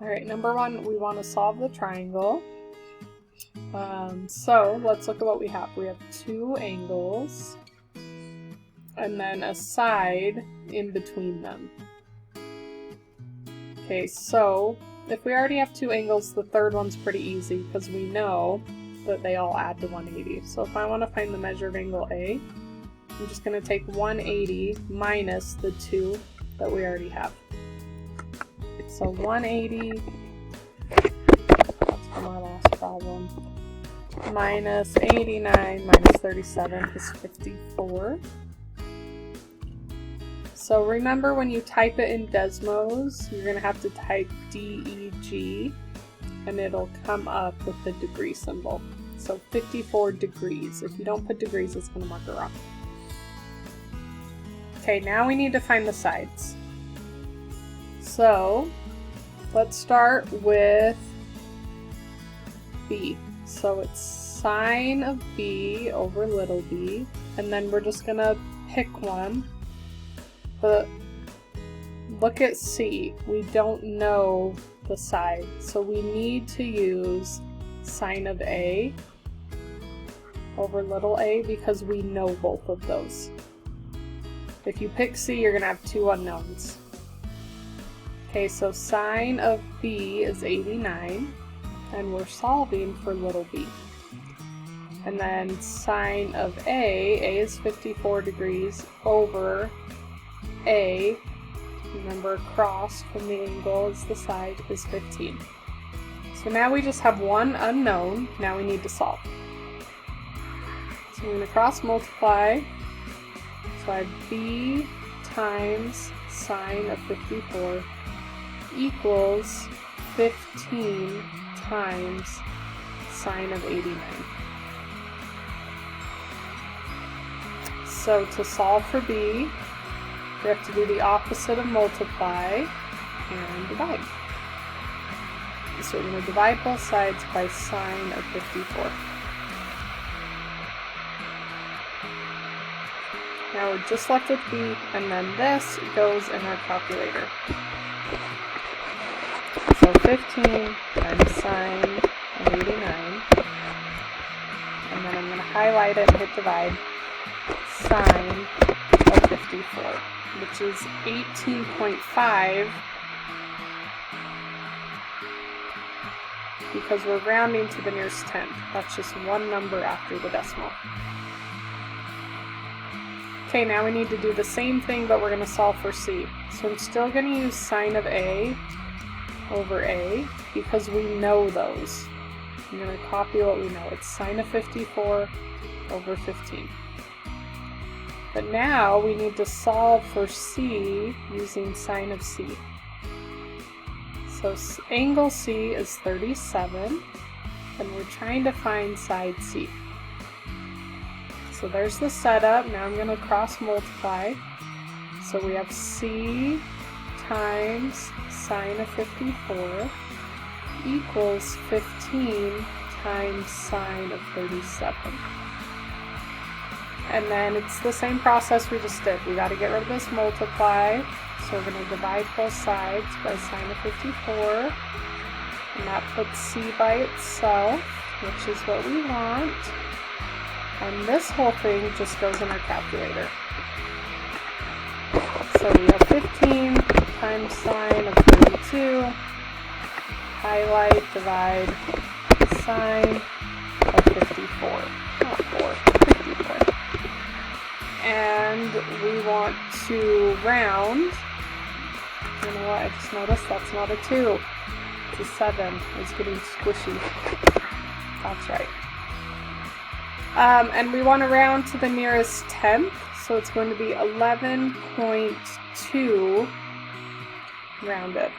Alright, number one, we want to solve the triangle. So let's look at what we have. We have two angles and then a side in between them. Okay, so if we already have two angles, the third one's pretty easy because we know that they all add to 180. So if I want to find the measure of angle A, I'm just going to take 180 minus the 2 that we already have. So 180, that's from our last problem, minus 89 minus 37 is 54. So remember, when you type it in Desmos, you're going to have to type DEG and it'll come up with the degree symbol. So 54 degrees. If you don't put degrees, it's going to mark it wrong. Okay, now we need to find the sides. So let's start with B. So it's sine of B over little b, and then we're just going to pick one. But look at C. We don't know the side, so we need to use sine of A over little a because we know both of those. If you pick C, you're going to have two unknowns. Okay, so sine of B is 89, and we're solving for little b. And then sine of A is 54 degrees over A, remember across from the angle is the side, is 15. So now we just have one unknown, now we need to solve. So I'm going to cross multiply, so I have B times sine of 54 equals 15 times sine of 89. So to solve for B, we have to do the opposite of multiply and divide. So we're going to divide both sides by sine of 54. Now we're just left with B, and then this goes in our calculator. So 15 times sine of 89, and then I'm going to highlight it and hit divide, sine of 54, which is 18.5, because we're rounding to the nearest tenth. That's just one number after the decimal. Okay, now we need to do the same thing, but we're going to solve for C. So I'm still going to use sine of A over A because we know those. I'm going to copy what we know. It's sine of 54 over 15. But now we need to solve for C using sine of C. So angle C is 37, and we're trying to find side C. So there's the setup. Now I'm going to cross multiply. So we have C times sine of 54 equals 15 times sine of 37. And then it's the same process we just did. We got to get rid of this multiply. So we're going to divide both sides by sine of 54. And that puts C by itself, which is what we want. And this whole thing just goes in our calculator. So we have 15 times sine of 32. Highlight, divide, sine of 54. Not 4, 54. And we want to round. You know what? I just noticed that's not a 2. It's a 7. It's getting squishy. That's right. And we want to round to the nearest tenth, so it's going to be 11.2 rounded.